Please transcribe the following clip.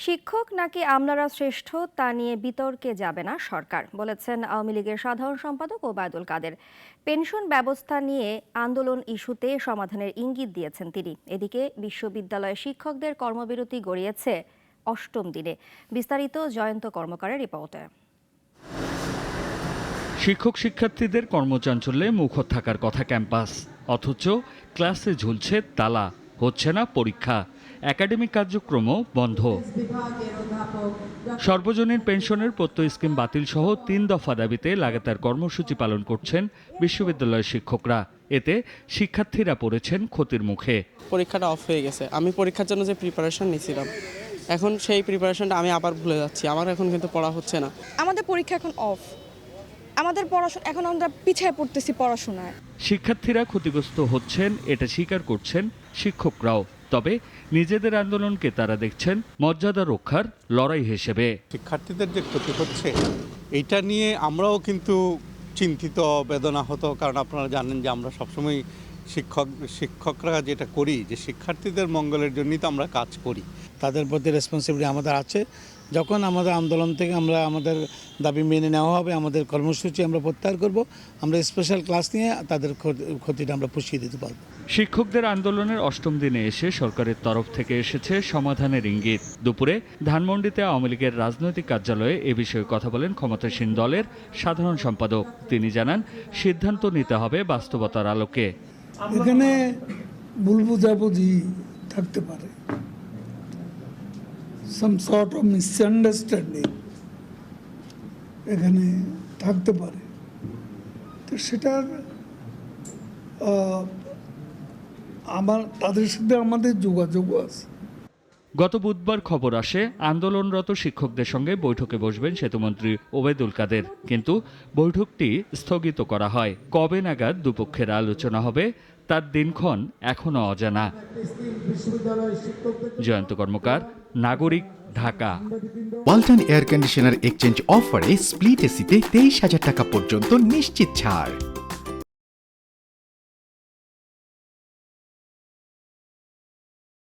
শিক্ষক নাকি আমলারা শ্রেষ্ঠ তা নিয়ে বিতর্কে যাবে না সরকার, বলেছেন আওয়ামী লীগের সাধারণ সম্পাদক ওবায়দুল কাদের। পেনশন ব্যবস্থা নিয়ে আন্দোলন ইস্যুতে সমাধানের ইঙ্গিত দিয়েছেন তিনি। এদিকে বিশ্ববিদ্যালয়ে শিক্ষকদের কর্মবিরতি গড়িয়েছে ৮ম দিনে। বিস্তারিত জয়ন্ত কর্মকারের রিপোর্টে। শিক্ষক শিক্ষার্থীদের কর্মচাঞ্চল্যে মুখর থাকার কথা ক্যাম্পাস, অথচ ক্লাসে ঝুলছে তালা, হচ্ছে না পরীক্ষা, একাডেমিক কার্যক্রমও বন্ধ। সর্বজনীন পেনশনের প্রত্যয় স্কিম বাতিল সহ ৩ দফা দাবিতে লাগাতার কর্মসূচি পালন করছেন বিশ্ববিদ্যালয়ের শিক্ষকরা। এতে শিক্ষার্থীরা পড়েছেন ক্ষতির মুখে। পরীক্ষাটা অফ হয়ে গেছে, আমি পরীক্ষার জন্য যে প্রিপারেশন নিয়েছিলাম এখন সেই প্রিপারেশনটা আমি আবার ভুলে যাচ্ছি। আমার এখন কিন্তু পড়া হচ্ছে না। আমাদের পরীক্ষা এখন অফ, আমাদের পড়াশোনা এখন আমরা পিছিয়ে পড়তেছি পড়াশোনায়। শিক্ষার্থীরা ক্ষতিগ্রস্ত হচ্ছেন, এটা স্বীকার করছেন শিক্ষকরাও। তবে নিজেদের আন্দোলনকে তারা দেখছেন মর্যাদা রক্ষার লড়াই হিসেবে। শিক্ষার্থীদের যে ক্ষতি হচ্ছে এইটা নিয়ে আমরাও কিন্তু চিন্তিত, বেদনাহত। কারণ আপনারা জানেন যে আমরা সবসময় শিক্ষকরা যেটা করি যে শিক্ষার্থীদের মঙ্গলের জন্যই তো আমরা কাজ করি। তাদের প্রতি রেসপন্সিবিলিটি আমাদের আছে। যখন আমাদের আন্দোলন থেকে আমাদের দাবি মেনে নেওয়া হবে, আমাদের কর্মসূচি আমরা প্রত্যাহার করব, আমরা স্পেশাল ক্লাস নিয়ে তাদের ক্ষতিটা আমরা পুষিয়ে দিতে পারব। শিক্ষকদের আন্দোলনের ৮ম দিনে এসে সরকারের তরফ থেকে এসেছে সমাধানের ইঙ্গিত। দুপুরে ধানমন্ডিতে আওয়ামী লীগের রাজনৈতিক কার্যালয়ে এ বিষয়ে কথা বলেন ক্ষমতাসীন দলের সাধারণ সম্পাদক। তিনি জানান, সিদ্ধান্ত নিতে হবে বাস্তবতার আলোকে। এখানে ভুল বুঝাবুঝি থাকতে পারে, some sort of misunderstanding এখানে থাকতে পারে, তো সেটার তাদের সাথে আমাদের যোগাযোগ আছে। গত বুধবার খবর আসে আন্দোলনরত শিক্ষকদের সঙ্গে বৈঠকে বসবেন সেতুমন্ত্রী ওবায়দুল কাদের, কিন্তু বৈঠকটি স্থগিত করা হয়। কবে নাগাদ দুপক্ষের আলোচনা হবে তার দিনক্ষণ এখনো অজানা। জয়ন্ত কর্মকার, নাগরিক, Dhaka. Walton air conditioner exchange অফারে স্প্লিট এসিতে 23,000 টাকা পর্যন্ত নিশ্চিত ছাড়।